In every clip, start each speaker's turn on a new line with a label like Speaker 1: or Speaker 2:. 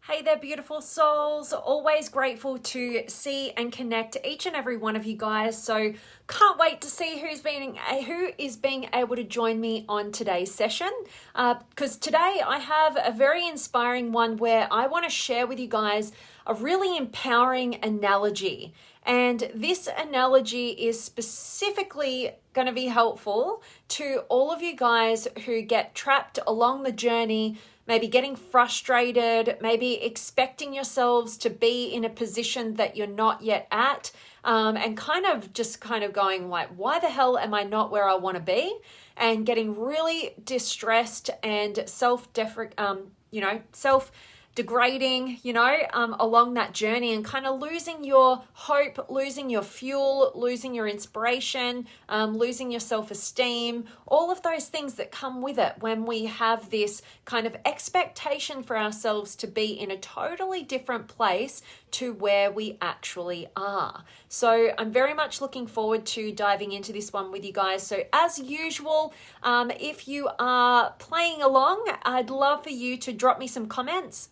Speaker 1: Hey there, beautiful souls. Always grateful to see and connect each and every one of you guys. So can't wait to see who is being able to join me on today's session. Because today I have a very inspiring one where I want to share with you guys a really empowering analogy. And this analogy is specifically going to be helpful to all of you guys who get trapped along the journey, maybe getting frustrated, maybe expecting yourselves to be in a position that you're not yet at, and kind of going like, why the hell am I not where I want to be? And getting really distressed and self-degrading, along that journey, and kind of losing your hope, losing your fuel, losing your inspiration, losing your self-esteem, all of those things that come with it when we have this kind of expectation for ourselves to be in a totally different place to where we actually are. So I'm very much looking forward to diving into this one with you guys. So as usual, if you are playing along, I'd love for you to drop me some comments.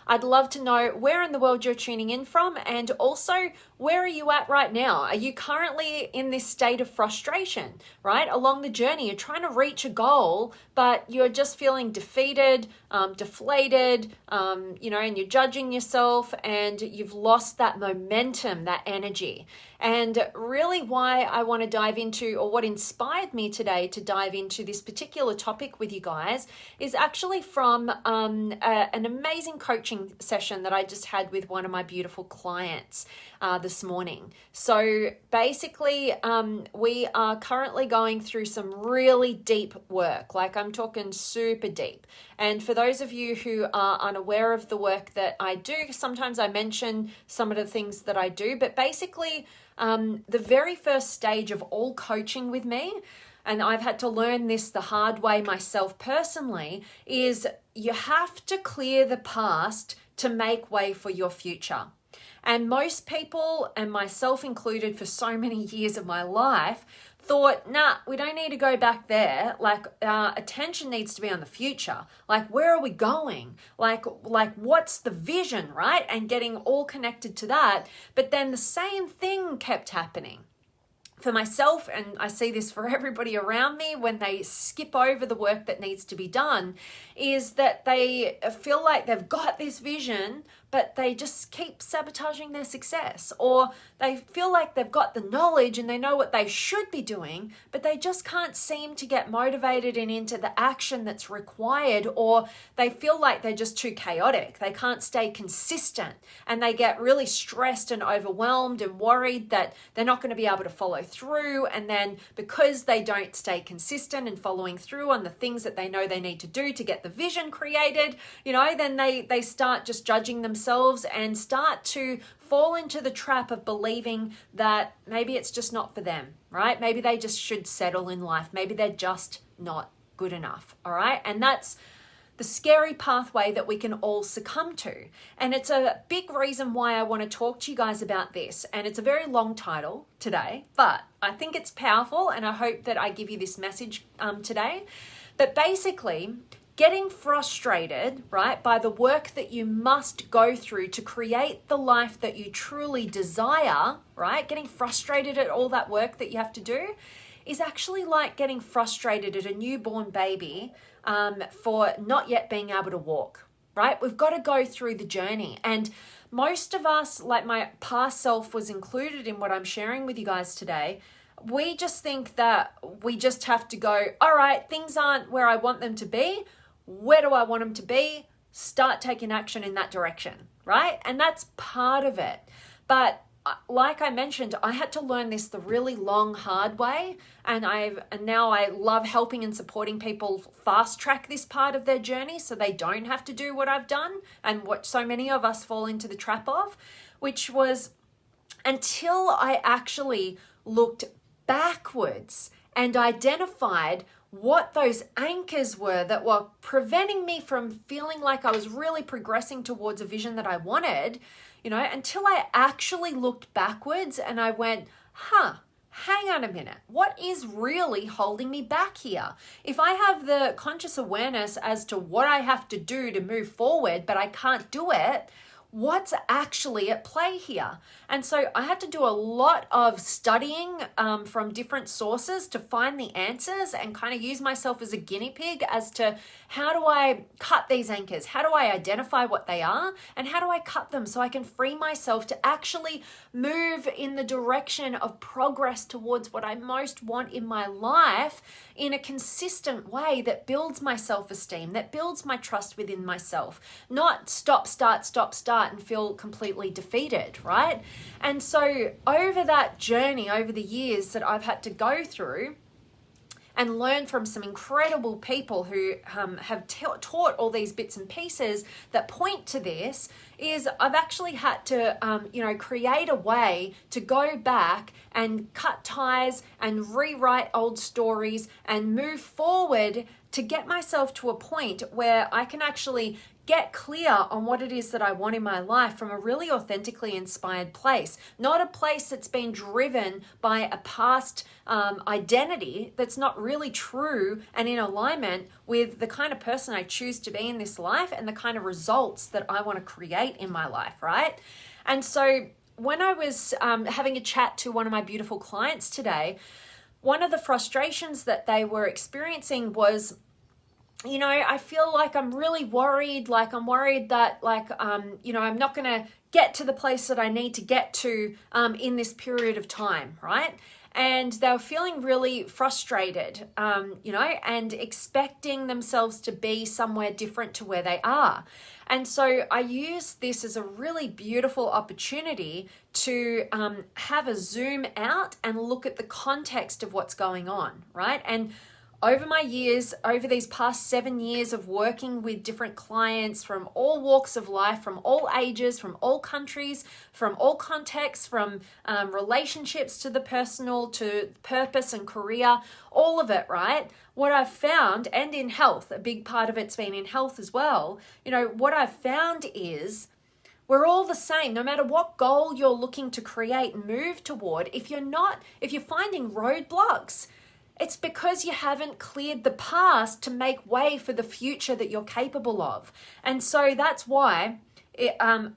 Speaker 1: I'd love to know where in the world you're tuning in from, and also where are you at right now? Are you currently in this state of frustration, right? Along the journey, you're trying to reach a goal, but you're just feeling defeated, deflated, and you're judging yourself and you've lost that momentum, that energy. And really why I want to dive into, or what inspired me today to dive into this particular topic with you guys, is actually from an amazing coaching session that I just had with one of my beautiful clients this morning. So basically, we are currently going through some really deep work. Like, I'm talking super deep. And for those of you who are unaware of the work that I do, sometimes I mention some of the things that I do, but basically, the very first stage of all coaching with me, and I've had to learn this the hard way myself personally, is you have to clear the past to make way for your future. And most people, and myself included for so many years of my life, thought, nah, we don't need to go back there. Like, our attention needs to be on the future. Like, where are we going? Like what's the vision, right? And getting all connected to that. But then the same thing kept happening. For myself, and I see this for everybody around me when they skip over the work that needs to be done, is that they feel like they've got this vision, but they just keep sabotaging their success. Or they feel like they've got the knowledge and they know what they should be doing, but they just can't seem to get motivated and into the action that's required, or they feel like they're just too chaotic. They can't stay consistent, and they get really stressed and overwhelmed and worried that they're not going to be able to follow through. And then because they don't stay consistent and following through on the things that they know they need to do to get the vision created, then they start just judging themselves and start to fall into the trap of believing that maybe it's just not for them, right? Maybe they just should settle in life. Maybe they're just not good enough, all right? And that's the scary pathway that we can all succumb to. And it's a big reason why I want to talk to you guys about this. And it's a very long title today, but I think it's powerful, and I hope that I give you this message today. But basically, getting frustrated, right, by the work that you must go through to create the life that you truly desire, right? Getting frustrated at all that work that you have to do is actually like getting frustrated at a newborn baby for not yet being able to walk, right? We've got to go through the journey. And most of us, like my past self was included in what I'm sharing with you guys today, we just think that we just have to go, all right, things aren't where I want them to be. Where do I want them to be? Start taking action in that direction, right? And that's part of it. But like I mentioned, I had to learn this the really long, hard way. And now I love helping and supporting people fast track this part of their journey so they don't have to do what I've done and what so many of us fall into the trap of, which was until I actually looked backwards and identified what those anchors were that were preventing me from feeling like I was really progressing towards a vision that I wanted, until I actually looked backwards and I went, hang on a minute, what is really holding me back here? If I have the conscious awareness as to what I have to do to move forward, but I can't do it, what's actually at play here? And so I had to do a lot of studying from different sources to find the answers and kind of use myself as a guinea pig as to how do I cut these anchors? How do I identify what they are? And how do I cut them so I can free myself to actually move in the direction of progress towards what I most want in my life in a consistent way that builds my self-esteem, that builds my trust within myself, not stop, start, and feel completely defeated, right? And so over that journey, over the years that I've had to go through and learn from some incredible people who have taught all these bits and pieces that point to this, is I've actually had to, create a way to go back and cut ties and rewrite old stories and move forward to get myself to a point where I can actually get clear on what it is that I want in my life from a really authentically inspired place, not a place that's been driven by a past identity that's not really true and in alignment with the kind of person I choose to be in this life and the kind of results that I want to create in my life, right? And so when I was having a chat to one of my beautiful clients today, one of the frustrations that they were experiencing was, I feel like I'm really worried, I'm worried that I'm not going to get to the place that I need to get to in this period of time, right? And they were feeling really frustrated, and expecting themselves to be somewhere different to where they are. And so I use this as a really beautiful opportunity to have a zoom out and look at the context of what's going on, right? And over my years, over these past 7 years of working with different clients from all walks of life, from all ages, from all countries, from all contexts, from relationships to the personal, to purpose and career, all of it, right? What I've found, and in health, a big part of it's been in health as well, what I've found is we're all the same, no matter what goal you're looking to create and move toward. If you're finding roadblocks, it's because you haven't cleared the past to make way for the future that you're capable of. And so that's why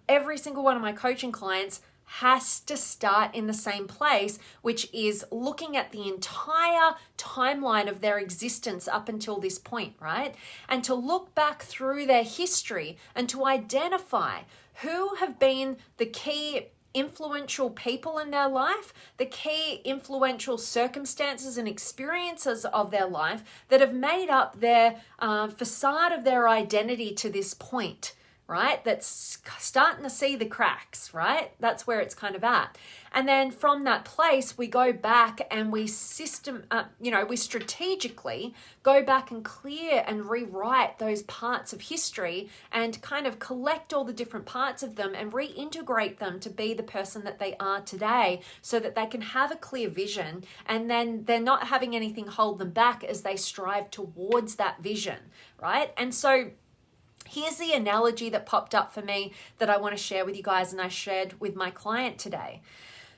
Speaker 1: every single one of my coaching clients has to start in the same place, which is looking at the entire timeline of their existence up until this point, right? And to look back through their history and to identify who have been the key influential people in their life, the key influential circumstances and experiences of their life that have made up their facade of their identity to this point, right? That's starting to see the cracks, right? That's where it's kind of at. And then from that place, we go back and we strategically go back and clear and rewrite those parts of history and kind of collect all the different parts of them and reintegrate them to be the person that they are today so that they can have a clear vision, and then they're not having anything hold them back as they strive towards that vision, right? And so here's the analogy that popped up for me that I want to share with you guys, and I shared with my client today.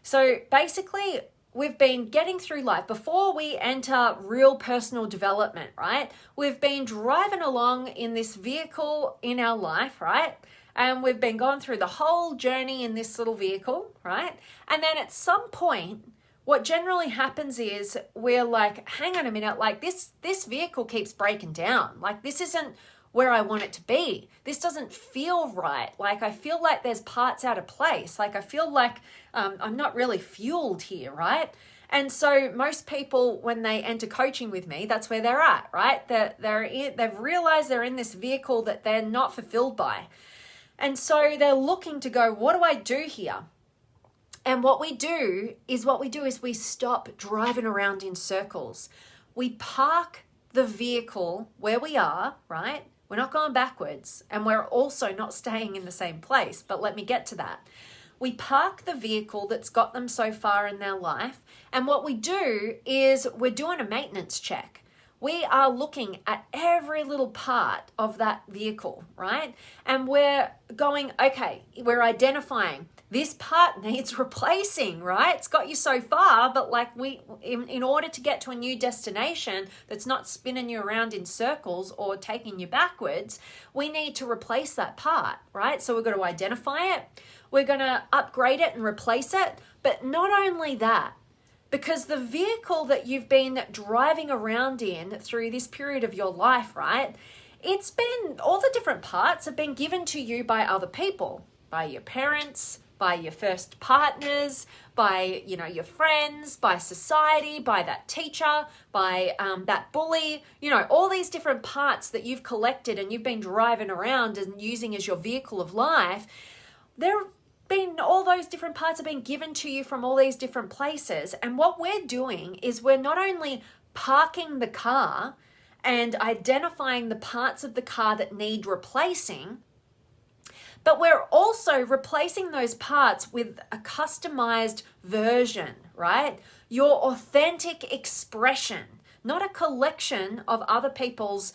Speaker 1: So basically, we've been getting through life. Before we enter real personal development, right? We've been driving along in this vehicle in our life, right? And we've been going through the whole journey in this little vehicle, right? And then at some point, what generally happens is we're like, hang on a minute, this vehicle keeps breaking down. This isn't where I want it to be. This doesn't feel right. I feel like there's parts out of place. I feel like I'm not really fueled here, right? And so most people, when they enter coaching with me, that's where they're at, right? They've realized they're in this vehicle that they're not fulfilled by. And so they're looking to go, what do I do here? And what we do is we stop driving around in circles. We park the vehicle where we are, right? We're not going backwards, and we're also not staying in the same place, but let me get to that. We park the vehicle that's got them so far in their life, and what we do is we're doing a maintenance check. we are looking at every little part of that vehicle, right? And we're going, okay, we're identifying this part needs replacing, right? It's got you so far, but like in order to get to a new destination that's not spinning you around in circles or taking you backwards, we need to replace that part, right? So we're going to identify it, we're going to upgrade it and replace it. But not only that, because the vehicle that you've been driving around in through this period of your life, right? It's been, all the different parts have been given to you by other people, by your parents, by your first partners, by, your friends, by society, by that teacher, by that bully, all these different parts that you've collected and you've been driving around and using as your vehicle of life. All those different parts have been given to you from all these different places. And what we're doing is we're not only parking the car and identifying the parts of the car that need replacing, but we're also replacing those parts with a customized version, right? Your authentic expression, not a collection of other people's,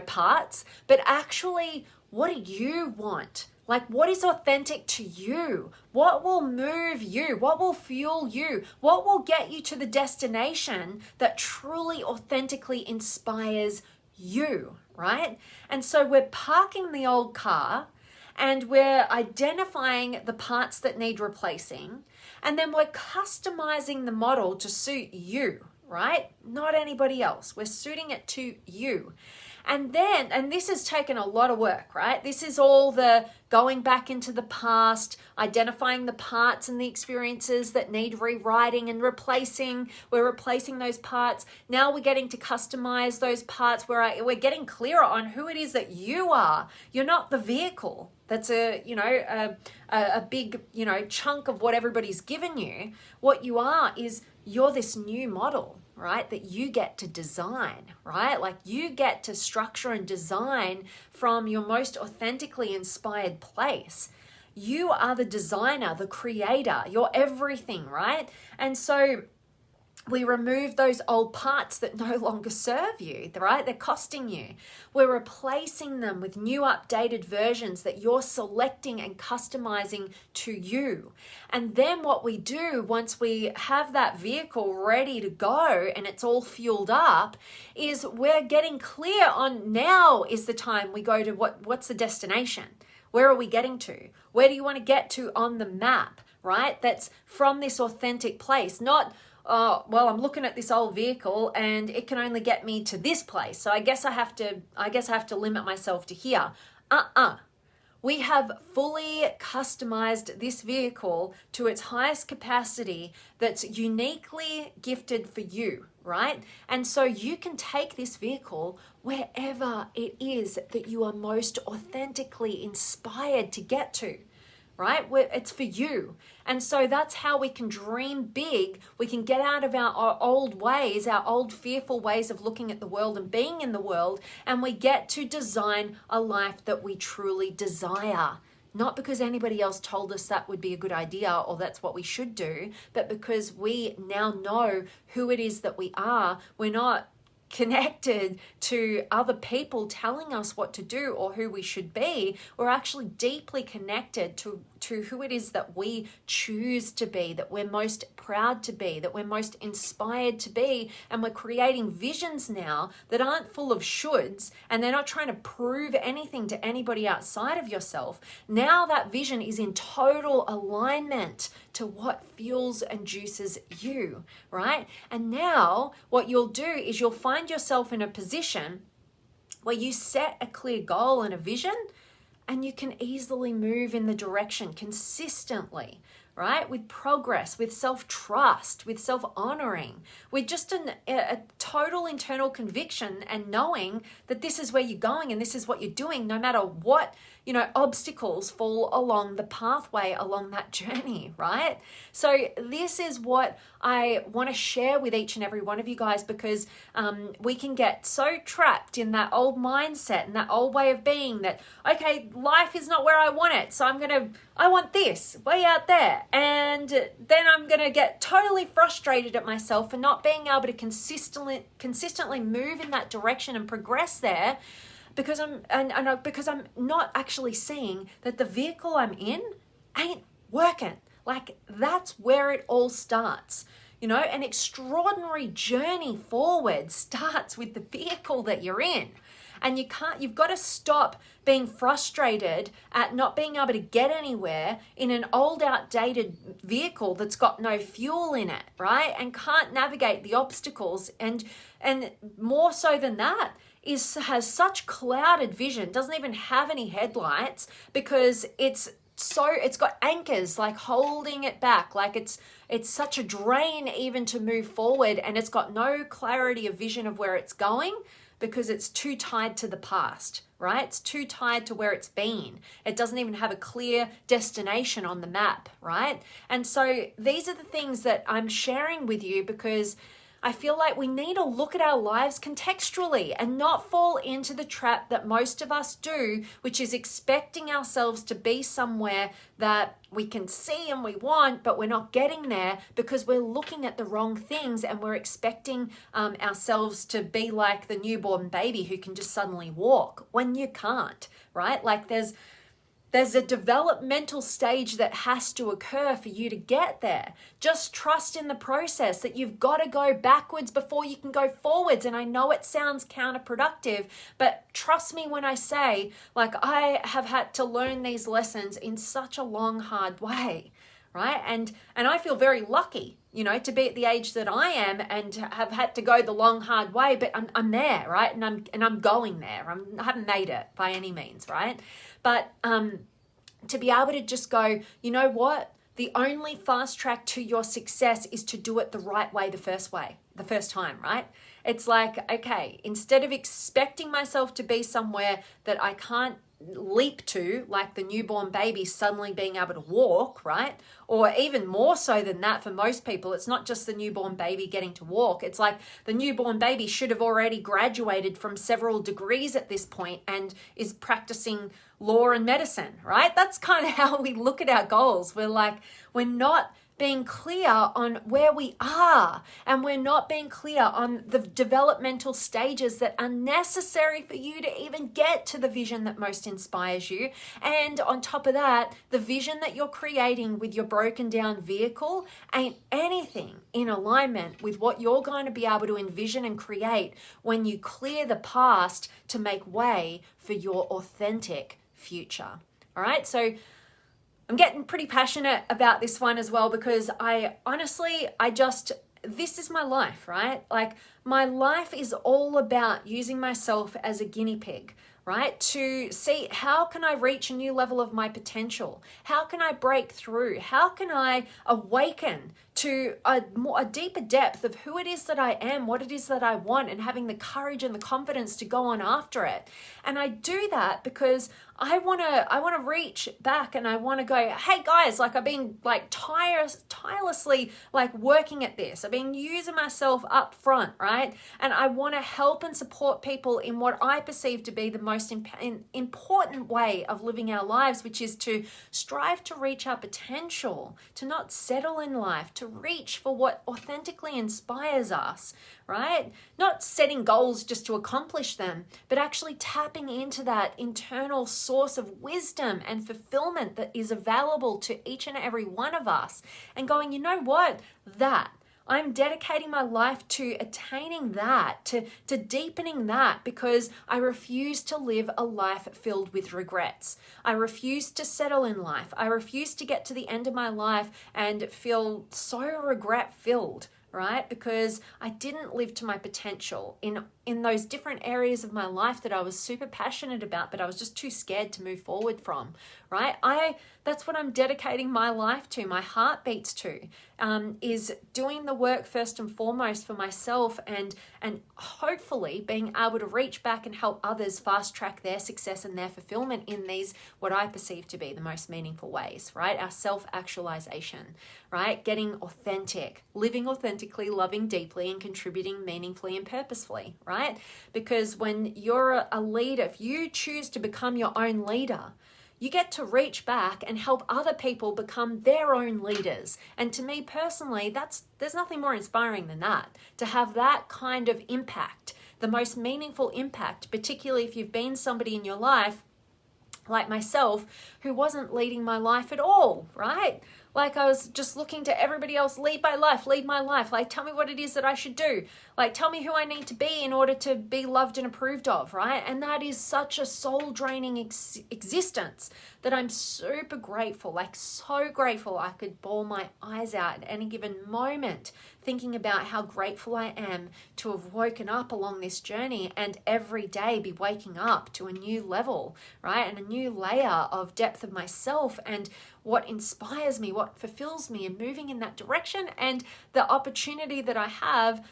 Speaker 1: parts, but actually, what do you want? Like, what is authentic to you? What will move you? What will fuel you? What will get you to the destination that truly authentically inspires you, right? And so we're parking the old car and we're identifying the parts that need replacing, and then we're customizing the model to suit you, right? Not anybody else. We're suiting it to you. And this has taken a lot of work, right? This is all the going back into the past, identifying the parts and the experiences that need rewriting and replacing. We're replacing those parts. Now we're getting to customize those parts where we're getting clearer on who it is that you are. You're not the vehicle. That's a big, chunk of what everybody's given you. What you are is you're this new model, right? That you get to design, right? Like you get to structure and design from your most authentically inspired place. You are the designer, the creator, you're everything, right? And so we remove those old parts that no longer serve you, right? They're costing you. We're replacing them with new updated versions that you're selecting and customizing to you. And then what we do once we have that vehicle ready to go and it's all fueled up is we're getting clear on now is the time we go to what's the destination? Where are we getting to? Where do you want to get to on the map, right? That's from this authentic place, not I'm looking at this old vehicle and it can only get me to this place. So I guess I have to limit myself to here. We have fully customized this vehicle to its highest capacity that's uniquely gifted for you, right? And so you can take this vehicle wherever it is that you are most authentically inspired to get to. Right? It's for you. And so that's how we can dream big. We can get out of our old ways, our old fearful ways of looking at the world and being in the world, and we get to design a life that we truly desire. Not because anybody else told us that would be a good idea or that's what we should do, but because we now know who it is that we are. We're not connected to other people telling us what to do or who we should be. We're actually deeply connected to who it is that we choose to be, that we're most proud to be, that we're most inspired to be. And we're creating visions now that aren't full of shoulds, and they're not trying to prove anything to anybody outside of yourself. Now that vision is in total alignment to what fuels and juices you, right? And now what you'll do is you'll find yourself in a position where you set a clear goal and a vision, and you can easily move in the direction consistently, right? With progress, with self-trust, with self-honoring, with just a total internal conviction and knowing that this is where you're going and this is what you're doing, no matter what, obstacles fall along the pathway along that journey, right? So this is what I want to share with each and every one of you guys, because we can get so trapped in that old mindset and that old way of being that, okay, life is not where I want it. So I want this way out there. And then I'm going to get totally frustrated at myself for not being able to consistently move in that direction and progress there, because because I'm not actually seeing that the vehicle I'm in ain't working. Like, that's where it all starts. You know, an extraordinary journey forward starts with the vehicle that you're in. And you've got to stop being frustrated at not being able to get anywhere in an old, outdated vehicle that's got no fuel in it, right? And can't navigate the obstacles. And more so than that, has such clouded vision, doesn't even have any headlights, because it's got anchors like holding it back. Like it's such a drain even to move forward, and it's got no clarity of vision of where it's going, because it's too tied to the past, right? It's too tied to where it's been. It doesn't even have a clear destination on the map, right? And so these are the things that I'm sharing with you, because I feel like we need to look at our lives contextually and not fall into the trap that most of us do, which is expecting ourselves to be somewhere that we can see and we want, but we're not getting there because we're looking at the wrong things, and we're expecting ourselves to be like the newborn baby who can just suddenly walk when you can't, right? Like there's a developmental stage that has to occur for you to get there. Just trust in the process, that you've got to go backwards before you can go forwards. And I know it sounds counterproductive, but trust me when I say, like, I have had to learn these lessons in such a long, hard way, right? And I feel very lucky, you know, to be at the age that I am and to have had to go the long, hard way, but I'm there, right? And I'm going there. I haven't made it by any means, right? But to be able to just go, you know what? The only fast track to your success is to do it the right way, the first time, right? It's like, okay, instead of expecting myself to be somewhere that I can't leap to, like the newborn baby suddenly being able to walk, right? Or even more so than that, for most people, it's not just the newborn baby getting to walk. It's like the newborn baby should have already graduated from several degrees at this point and is practicing law and medicine, right? That's kind of how we look at our goals. We're like, we're not being clear on where we are, and we're not being clear on the developmental stages that are necessary for you to even get to the vision that most inspires you. And on top of that, the vision that you're creating with your broken down vehicle ain't anything in alignment with what you're going to be able to envision and create when you clear the past to make way for your authentic future. All right, so I'm getting pretty passionate about this one as well, because this is my life, right? Like, my life is all about using myself as a guinea pig, right? To see, how can I reach a new level of my potential? How can I break through? How can I awaken to a deeper depth of who it is that I am, what it is that I want, and having the courage and the confidence to go on after it? And I do that because I want to reach back, and I want to go, hey guys, like, I've been like tirelessly like working at this. I've been using myself up front, right? And I want to help and support people in what I perceive to be the most important way of living our lives, which is to strive to reach our potential, to not settle in life, to reach for what authentically inspires us, right? Not setting goals just to accomplish them, but actually tapping into that internal source of wisdom and fulfillment that is available to each and every one of us, and going, you know what? I'm dedicating my life to attaining that, to deepening that, because I refuse to live a life filled with regrets. I refuse to settle in life. I refuse to get to the end of my life and feel so regret-filled, right? Because I didn't live to my potential in those different areas of my life that I was super passionate about, but I was just too scared to move forward from, right? That's what I'm dedicating my life to, my heartbeats to, is doing the work first and foremost for myself, and hopefully being able to reach back and help others fast track their success and their fulfillment in these, what I perceive to be the most meaningful ways, right? Our self-actualization, right? Getting authentic, living authentically, loving deeply, and contributing meaningfully and purposefully, right? Because when you're a leader, if you choose to become your own leader, you get to reach back and help other people become their own leaders. And to me personally, there's nothing more inspiring than that, to have that kind of impact, the most meaningful impact, particularly if you've been somebody in your life like myself who wasn't leading my life at all, right? Like I was just looking to everybody else lead my life. Like, tell me what it is that I should do. Like, tell me who I need to be in order to be loved and approved of, right? And that is such a soul-draining existence that I'm super grateful, like so grateful I could bawl my eyes out at any given moment thinking about how grateful I am to have woken up along this journey and every day be waking up to a new level, right? And a new layer of depth of myself and what inspires me, what fulfills me, and moving in that direction. And the opportunity that I have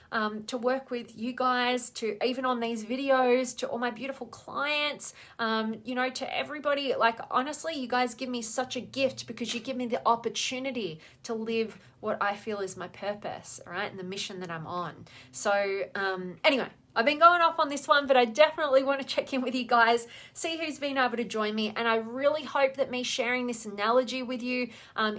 Speaker 1: to work with you guys, to even on these videos, to all my beautiful clients, to everybody. Like, honestly, you guys give me such a gift because you give me the opportunity to live what I feel is my purpose, right? And the mission that I'm on. So anyway, I've been going off on this one, but I definitely want to check in with you guys, see who's been able to join me. And I really hope that me sharing this analogy with you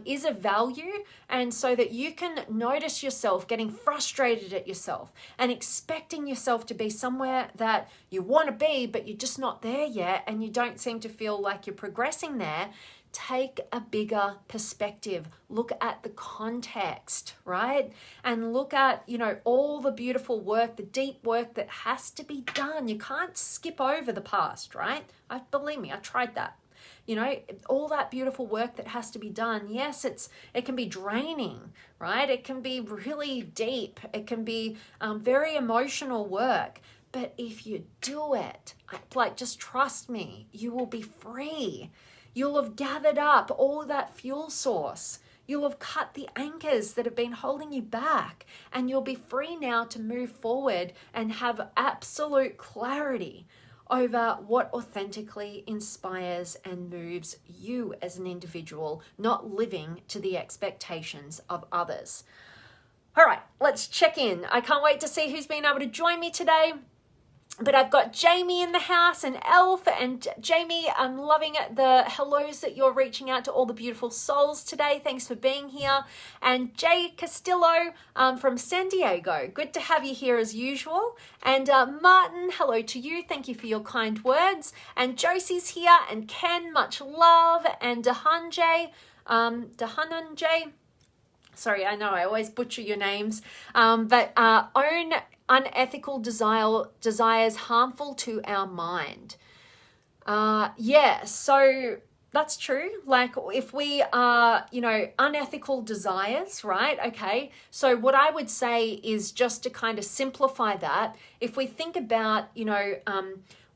Speaker 1: is of value, and so that you can notice yourself getting frustrated at yourself and expecting yourself to be somewhere that you want to be, but you're just not there yet, and you don't seem to feel like you're progressing there. Take a bigger perspective. Look at the context, right? And look at, all the beautiful work, the deep work that has to be done. You can't skip over the past, right? Believe me, I tried that. All that beautiful work that has to be done. Yes, it can be draining, right? It can be really deep. It can be very emotional work. But if you do it, just trust me, you will be free. You'll have gathered up all of that fuel source. You'll have cut the anchors that have been holding you back, and you'll be free now to move forward and have absolute clarity over what authentically inspires and moves you as an individual, not living to the expectations of others. All right, let's check in. I can't wait to see who's been able to join me today. But I've got Jamie in the house and Elf. And Jamie, I'm loving the hellos that you're reaching out to all the beautiful souls today. Thanks for being here. And Jay Castillo from San Diego. Good to have you here as usual. And Martin, hello to you. Thank you for your kind words. And Josie's here. And Ken, much love. And Dahanjay. Sorry, I know I always butcher your names. But own unethical desires harmful to our mind. So that's true. Like, if we are, unethical desires, right? Okay. So what I would say is, just to kind of simplify that, if we think about,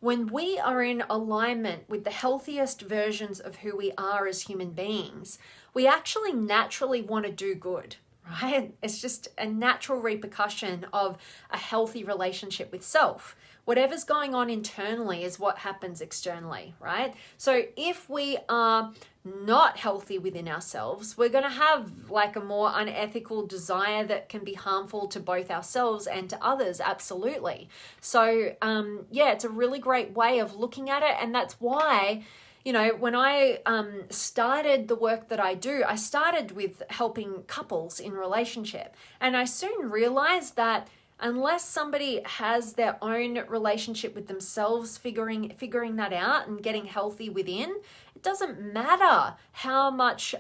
Speaker 1: when we are in alignment with the healthiest versions of who we are as human beings, we actually naturally want to do good. Right? It's just a natural repercussion of a healthy relationship with self. Whatever's going on internally is what happens externally, right? So if we are not healthy within ourselves, we're going to have like a more unethical desire that can be harmful to both ourselves and to others, absolutely. So it's a really great way of looking at it, and that's why when I started the work that I do, I started with helping couples in relationship. And I soon realized that unless somebody has their own relationship with themselves, figuring that out and getting healthy within, it doesn't matter how much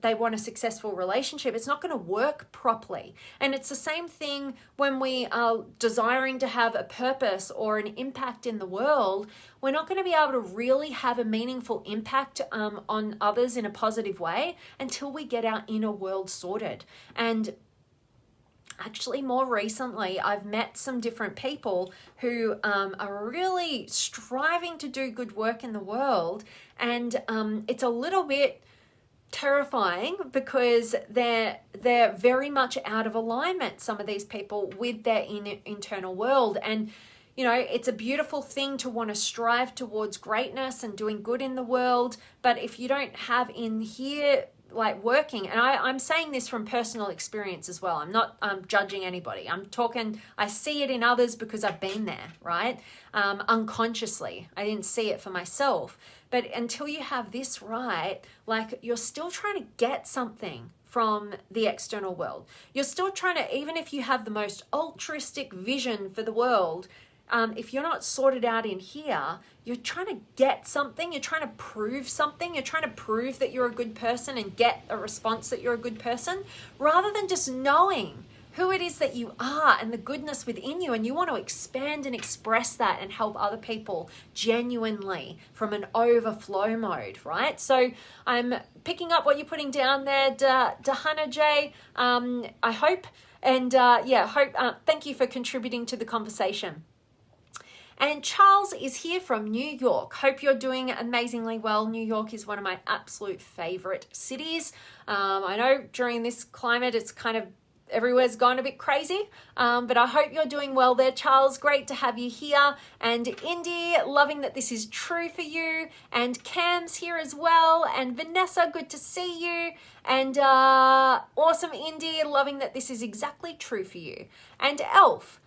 Speaker 1: they want a successful relationship. It's not going to work properly. And it's the same thing when we are desiring to have a purpose or an impact in the world. We're not going to be able to really have a meaningful impact on others in a positive way until we get our inner world sorted. And actually, more recently, I've met some different people who are really striving to do good work in the world. And it's a little bit terrifying because they're very much out of alignment, some of these people, with their internal world. And it's a beautiful thing to want to strive towards greatness and doing good in the world. But if you don't have in here like working, and I'm saying this from personal experience as well. I'm not judging anybody. I see it in others because I've been there, right? Unconsciously. I didn't see it for myself. But until you have this right, like you're still trying to get something from the external world. You're still trying to, even if you have the most altruistic vision for the world, if you're not sorted out in here, you're trying to get something, you're trying to prove something, you're trying to prove that you're a good person and get a response that you're a good person, rather than just knowing who it is that you are and the goodness within you, and you want to expand and express that and help other people genuinely from an overflow mode, right? So I'm picking up what you're putting down there, Dahana J. I hope, and thank you for contributing to the conversation. And Charles is here from New York. Hope you're doing amazingly well. New York is one of my absolute favorite cities. I know during this climate, it's kind of everywhere's gone a bit crazy, but I hope you're doing well there, Charles. Great to have you here. And Indy, loving that this is true for you. And Cam's here as well. And Vanessa, good to see you. And awesome, Indy, loving that this is exactly true for you. And Elf,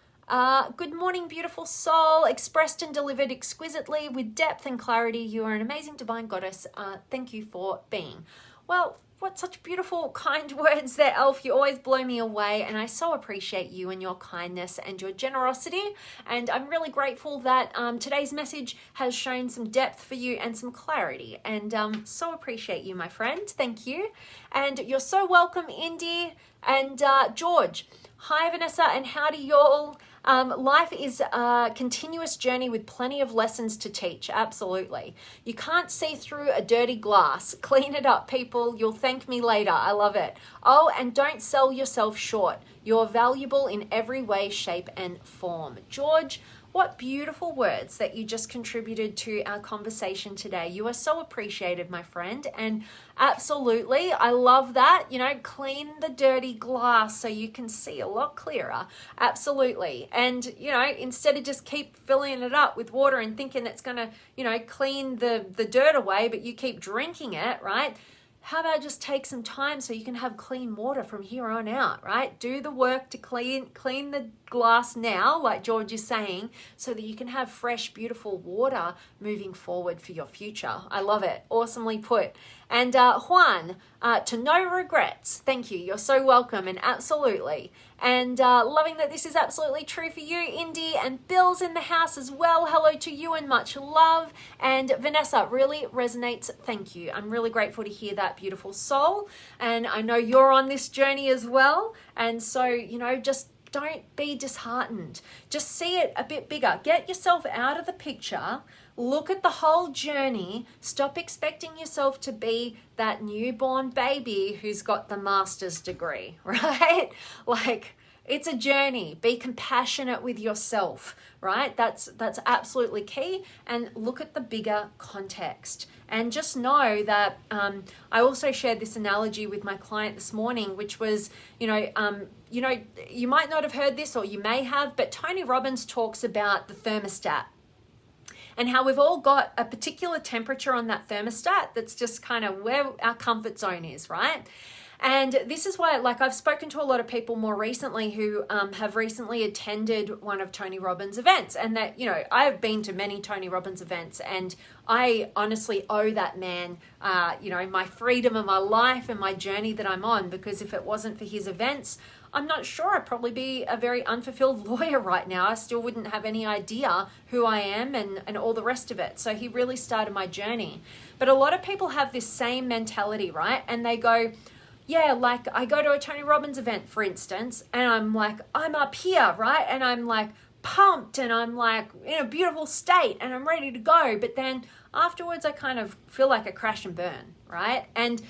Speaker 1: good morning, beautiful soul, expressed and delivered exquisitely with depth and clarity. You are an amazing divine goddess. Thank you for being. Well, what such beautiful, kind words there, Elf. You always blow me away, and I so appreciate you and your kindness and your generosity. And I'm really grateful that today's message has shown some depth for you and some clarity. And so appreciate you, my friend. Thank you. And you're so welcome, Indy and George. Hi, Vanessa, and howdy, y'all. Life is a continuous journey with plenty of lessons to teach. Absolutely. You can't see through a dirty glass. Clean it up, people. You'll thank me later. I love it. Oh, and don't sell yourself short. You're valuable in every way, shape, and form. George, what beautiful words that you just contributed to our conversation today. You are so appreciated, my friend. And absolutely, I love that. You know, clean the dirty glass so you can see a lot clearer. Absolutely. And, you know, instead of just keep filling it up with water and thinking it's going to, you know, clean the dirt away, but you keep drinking it, right? How about just take some time so you can have clean water from here on out, right? Do the work to clean the glass now, like George is saying, so that you can have fresh, beautiful water moving forward for your future. I love it. Awesomely put. And Juan, to no regrets. Thank you. You're so welcome, and absolutely. And loving that this is absolutely true for you, Indy, and Bill's in the house as well. Hello to you and much love. And Vanessa, really resonates. Thank you. I'm really grateful to hear that, beautiful soul. And I know you're on this journey as well. And so, you know, just don't be disheartened. Just see it a bit bigger. Get yourself out of the picture. Look at the whole journey. Stop expecting yourself to be that newborn baby who's got the master's degree, right? Like, it's a journey. Be compassionate with yourself, right? That's absolutely key. And look at the bigger context. And just know that I also shared this analogy with my client this morning, which was, you might not have heard this, or you may have, but Tony Robbins talks about the thermostat and how we've all got a particular temperature on that thermostat that's just kind of where our comfort zone is, right? And this is why, like, I've spoken to a lot of people more recently who have recently attended one of Tony Robbins' events. And that, you know, I've been to many Tony Robbins events, and I honestly owe that man, my freedom and my life and my journey that I'm on, because if it wasn't for his events, I'm not sure I'd probably be a very unfulfilled lawyer right now. I still wouldn't have any idea who I am and all the rest of it. So he really started my journey. But a lot of people have this same mentality, right? And they go, yeah, like I go to a Tony Robbins event, for instance, and I'm like, I'm up here, right? And I'm like pumped, and I'm like in a beautiful state, and I'm ready to go. But then afterwards, I kind of feel like a crash and burn, right? And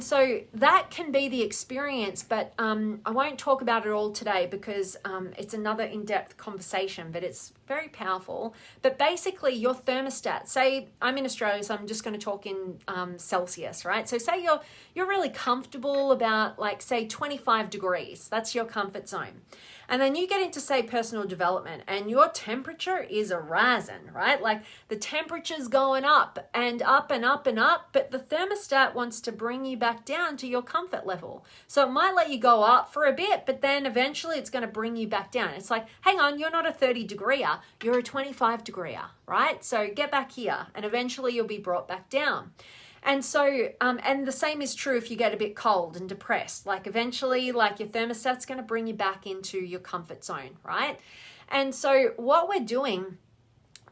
Speaker 1: so that can be the experience, but I won't talk about it all today because it's another in-depth conversation, but it's very powerful. But basically your thermostat, say I'm in Australia, so I'm just going to talk in Celsius, right? So say you're really comfortable about like say 25 degrees, that's your comfort zone. And then you get into, say, personal development and your temperature is rising, right? Like the temperature's going up and up and up and up, but the thermostat wants to bring you back down to your comfort level. So it might let you go up for a bit, but then eventually it's going to bring you back down. It's like, hang on, you're not a 30-degreeer, you're a 25-degreeer, right? So get back here and eventually you'll be brought back down. And so, and the same is true if you get a bit cold and depressed. Like eventually, like your thermostat's going to bring you back into your comfort zone, right? And so what we're doing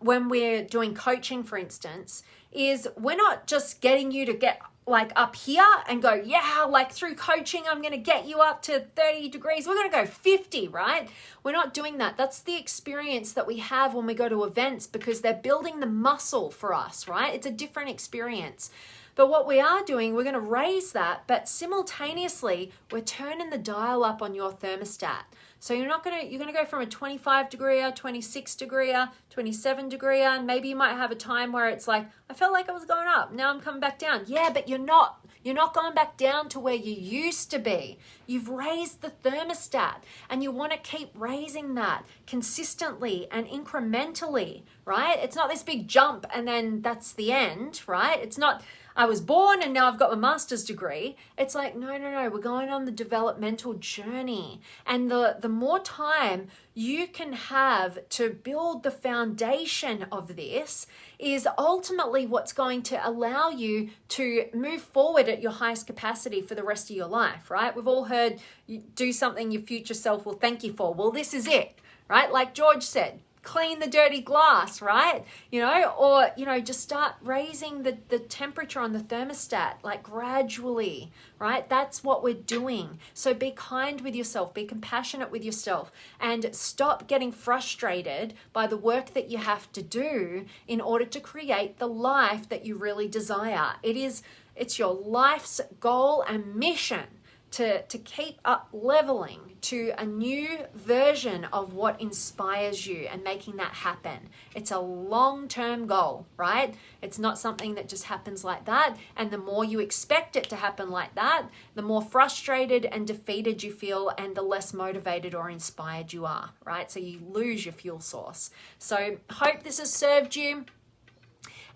Speaker 1: when we're doing coaching, for instance, is we're not just getting you to get like up here and go, yeah, like through coaching, I'm going to get you up to 30 degrees. We're going to go 50, right? We're not doing that. That's the experience that we have when we go to events because they're building the muscle for us, right? It's a different experience. But what we are doing, we're going to raise that, but simultaneously, we're turning the dial up on your thermostat. So you're going to go from a 25-degreeer, 26-degreeer, 27-degreeer, and maybe you might have a time where it's like, I felt like I was going up. Now I'm coming back down. Yeah, but you're not. You're not going back down to where you used to be. You've raised the thermostat and you want to keep raising that consistently and incrementally, right? It's not this big jump and then that's the end, right? It's not, I was born and now I've got my master's degree. It's like, no, we're going on the developmental journey. And the more time you can have to build the foundation of this is ultimately what's going to allow you to move forward at your highest capacity for the rest of your life, right? We've all heard you do something your future self will thank you for. Well, this is it, right? Like George said, clean the dirty glass, right? Or just start raising the temperature on the thermostat, like gradually, right? That's what we're doing. So be kind with yourself, be compassionate with yourself, and stop getting frustrated by the work that you have to do in order to create the life that you really desire. It's your life's goal and mission to keep up leveling to a new version of what inspires you and making that happen. It's a long-term goal, right? It's not something that just happens like that. And the more you expect it to happen like that, the more frustrated and defeated you feel and the less motivated or inspired you are, right? So you lose your fuel source. So hope this has served you.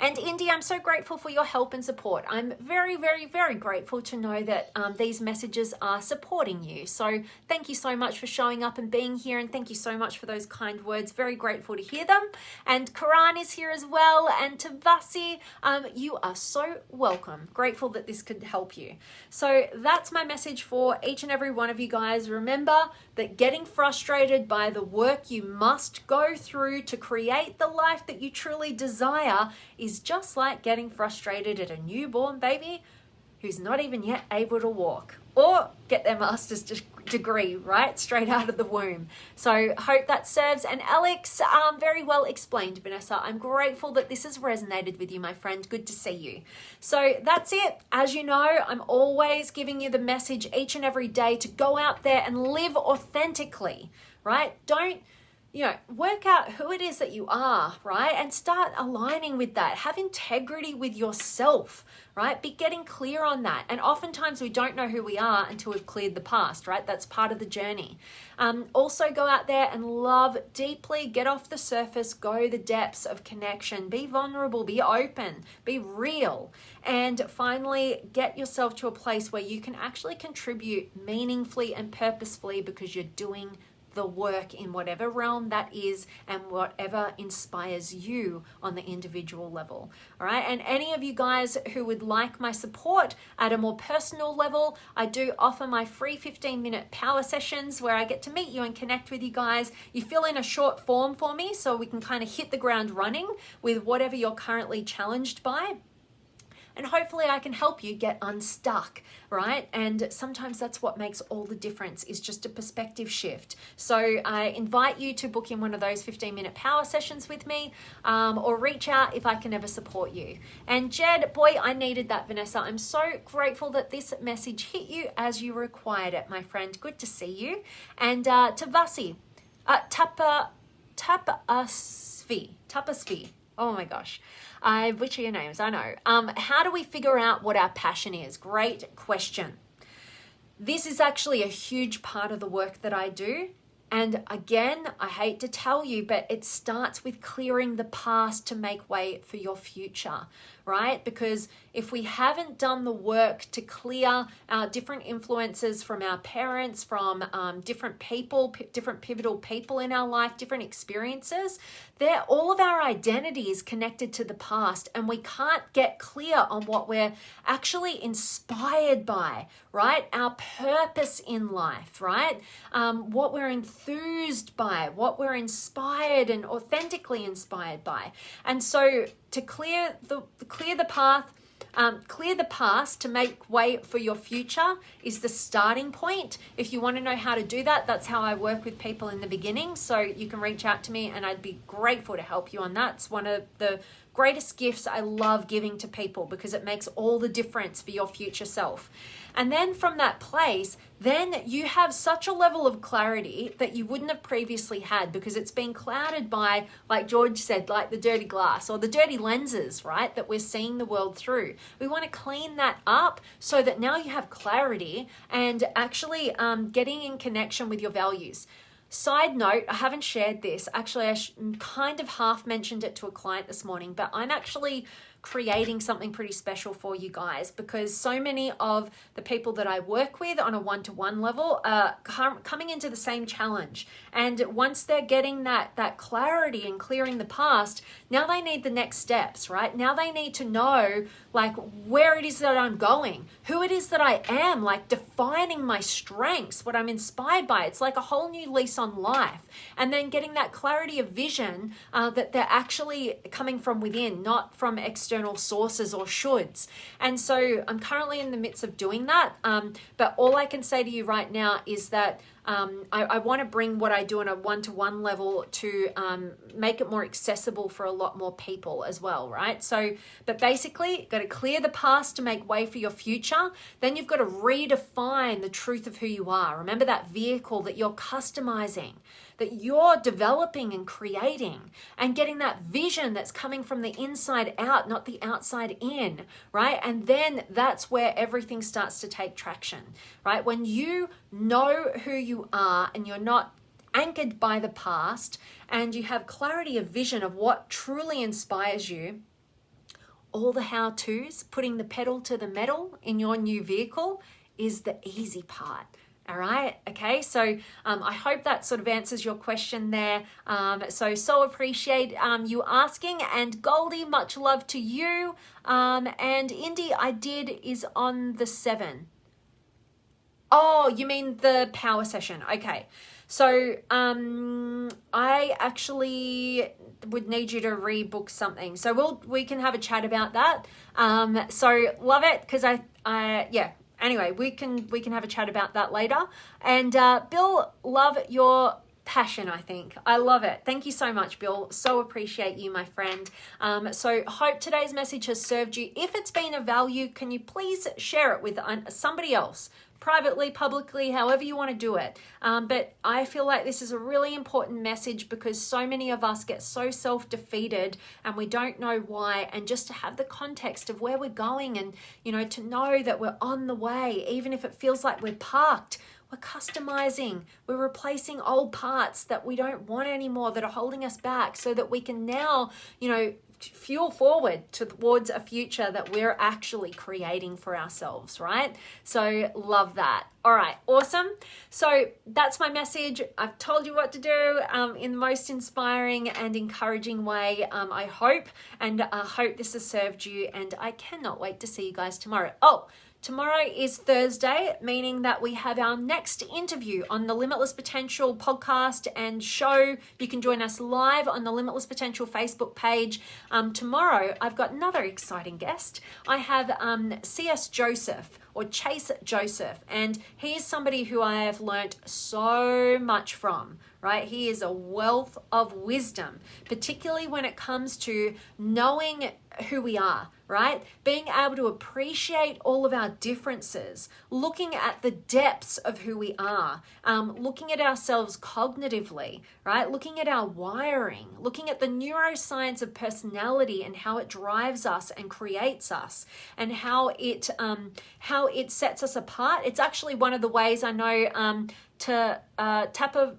Speaker 1: And Indy, I'm so grateful for your help and support. I'm very, very, very grateful to know that these messages are supporting you. So thank you so much for showing up and being here. And thank you so much for those kind words. Very grateful to hear them. And Karan is here as well. And Tavasi, you are so welcome. Grateful that this could help you. So that's my message for each and every one of you guys. Remember that getting frustrated by the work you must go through to create the life that you truly desire is just like getting frustrated at a newborn baby who's not even yet able to walk or get their master's degree, right? Straight out of the womb. So hope that serves. And Alex, very well explained, Vanessa. I'm grateful that this has resonated with you, my friend. Good to see you. So that's it. As you know, I'm always giving you the message each and every day to go out there and live authentically, right? Don't work out who it is that you are, right? And start aligning with that. Have integrity with yourself, right? Be getting clear on that. And oftentimes we don't know who we are until we've cleared the past, right? That's part of the journey. Also go out there and love deeply, get off the surface, go the depths of connection, be vulnerable, be open, be real. And finally, get yourself to a place where you can actually contribute meaningfully and purposefully because you're doing the work in whatever realm that is and whatever inspires you on the individual level. All right. And any of you guys who would like my support at a more personal level, I do offer my free 15-minute power sessions where I get to meet you and connect with you guys. You fill in a short form for me so we can kind of hit the ground running with whatever you're currently challenged by. And hopefully I can help you get unstuck, right? And sometimes that's what makes all the difference is just a perspective shift. So I invite you to book in one of those 15-minute power sessions with me or reach out if I can ever support you. And Jed, boy, I needed that, Vanessa. I'm so grateful that this message hit you as you required it, my friend. Good to see you. And Tavasi, Oh my gosh, I butcher your names, I know. How do we figure out what our passion is? Great question. This is actually a huge part of the work that I do. And again, I hate to tell you, but it starts with clearing the past to make way for your future, right? Because if we haven't done the work to clear our different influences from our parents, from different people, different pivotal people in our life, different experiences, all of our identity is connected to the past, and we can't get clear on what we're actually inspired by, right? Our purpose in life, right? What we're enthused by, what we're inspired and authentically inspired by. And so to clear the past to make way for your future is the starting point. If you want to know how to do that, that's how I work with people in the beginning. So you can reach out to me and I'd be grateful to help you on that. It's one of the greatest gifts I love giving to people because it makes all the difference for your future self. And then from that place, then you have such a level of clarity that you wouldn't have previously had because it's been clouded by, like George said, like the dirty glass or the dirty lenses, right, that we're seeing the world through. We want to clean that up so that now you have clarity and actually getting in connection with your values. Side note, I haven't shared this. Actually, I kind of half mentioned it to a client this morning, but I'm actually creating something pretty special for you guys because so many of the people that I work with on a one-to-one level are coming into the same challenge. And once they're getting that clarity and clearing the past, now they need the next steps, right? Now they need to know like where it is that I'm going, who it is that I am, like defining my strengths, what I'm inspired by. It's like a whole new lease on life. And then getting that clarity of vision that they're actually coming from within, not from external sources or shoulds. And so I'm currently in the midst of doing that. But all I can say to you right now is that I want to bring what I do on a one-to-one level to make it more accessible for a lot more people as well, right? So, but basically, you've got to clear the past to make way for your future. Then you've got to redefine the truth of who you are. Remember that vehicle that you're customizing, that you're developing and creating, and getting that vision that's coming from the inside out, not the outside in, right? And then that's where everything starts to take traction, right? When you know who you are and you're not anchored by the past and you have clarity of vision of what truly inspires you, all the how-tos, putting the pedal to the metal in your new vehicle is the easy part. All right. Okay. So I hope that sort of answers your question there. So appreciate you asking. And Goldie, much love to you. And Indy, I did is on the 7. Oh, you mean the power session? Okay. So I actually would need you to rebook something. So we can have a chat about that. So love it because yeah. Anyway, we can have a chat about that later. And Bill, love your passion, I think. I love it. Thank you so much, Bill. So appreciate you, my friend. So hope today's message has served you. If it's been of value, can you please share it with somebody else? Privately, publicly, however you want to do it. But I feel like this is a really important message because so many of us get so self-defeated and we don't know why. And just to have the context of where we're going and, to know that we're on the way, even if it feels like we're parked, we're customizing, we're replacing old parts that we don't want anymore that are holding us back so that we can now, fuel forward towards a future that we're actually creating for ourselves, right? So love that. All right, awesome. So that's my message. I've told you what to do in the most inspiring and encouraging way, I hope. And I hope this has served you. And I cannot wait to see you guys tomorrow. Oh, tomorrow is Thursday, meaning that we have our next interview on the Limitless Potential podcast and show. You can join us live on the Limitless Potential Facebook page. Tomorrow, I've got another exciting guest. I have C.S. Joseph or Chase Joseph, and he is somebody who I have learnt so much from, right? He is a wealth of wisdom, particularly when it comes to knowing who we are, right? Being able to appreciate all of our differences, looking at the depths of who we are, looking at ourselves cognitively, right? Looking at our wiring, looking at the neuroscience of personality and how it drives us and creates us, and how it sets us apart. It's actually one of the ways I know Tapasvi.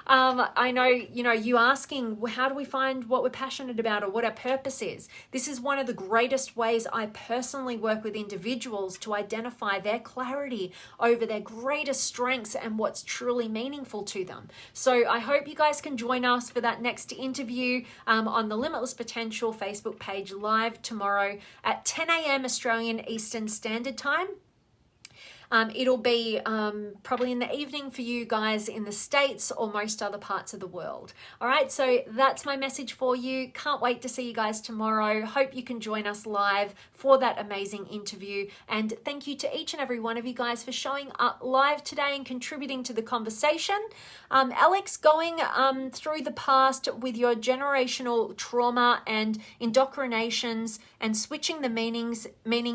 Speaker 1: I know, you asking, how do we find what we're passionate about or what our purpose is? This is one of the greatest ways I personally work with individuals to identify their clarity over their greatest strengths and what's truly meaningful to them. So I hope you guys can join us for that next interview on the Limitless Potential Facebook page live tomorrow at 10 a.m. Australian Eastern Standard Time. It'll be probably in the evening for you guys in the States or most other parts of the world. All right, so that's my message for you. Can't wait to see you guys tomorrow. Hope you can join us live for that amazing interview. And thank you to each and every one of you guys for showing up live today and contributing to the conversation. Alex, going through the past with your generational trauma and indoctrinations and switching the meaning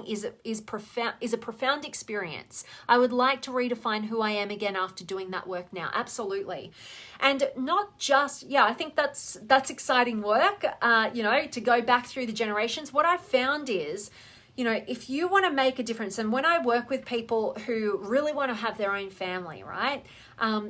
Speaker 1: is a profound experience. I would like to redefine who I am again after doing that work now. Absolutely. And not just, I think that's exciting work, to go back through the generations. What I've found is, if you want to make a difference, and when I work with people who really want to have their own family, right,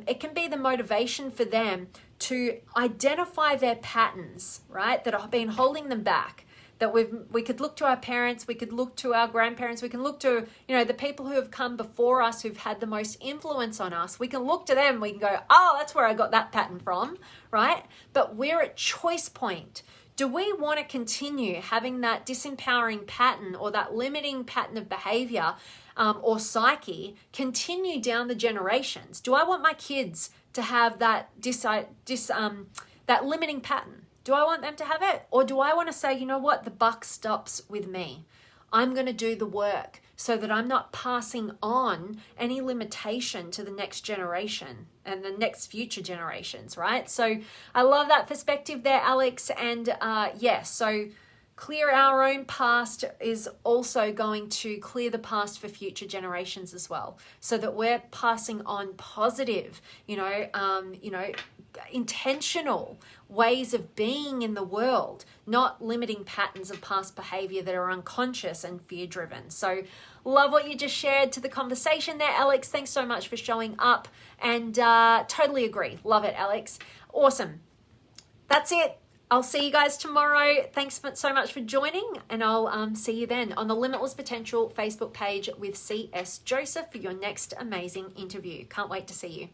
Speaker 1: it can be the motivation for them to identify their patterns, right, that have been holding them back. That we could look to our parents, we could look to our grandparents, we can look to, the people who have come before us who've had the most influence on us. We can look to them, we can go, oh, that's where I got that pattern from, right? But we're at choice point. Do we want to continue having that disempowering pattern or that limiting pattern of behavior or psyche continue down the generations? Do I want my kids to have that that limiting pattern? Do I want them to have it? Or do I want to say, you know what, the buck stops with me. I'm going to do the work so that I'm not passing on any limitation to the next generation and the next future generations, right? So I love that perspective there, Alex. And so clear our own past is also going to clear the past for future generations as well, so that we're passing on positive, intentional ways of being in the world, not limiting patterns of past behavior that are unconscious and fear driven. So love what you just shared to the conversation there, Alex. Thanks so much for showing up, and totally agree. Love it, Alex. Awesome. That's it. I'll see you guys tomorrow. Thanks so much for joining, and I'll see you then on the Limitless Potential Facebook page with C.S. Joseph for your next amazing interview. Can't wait to see you.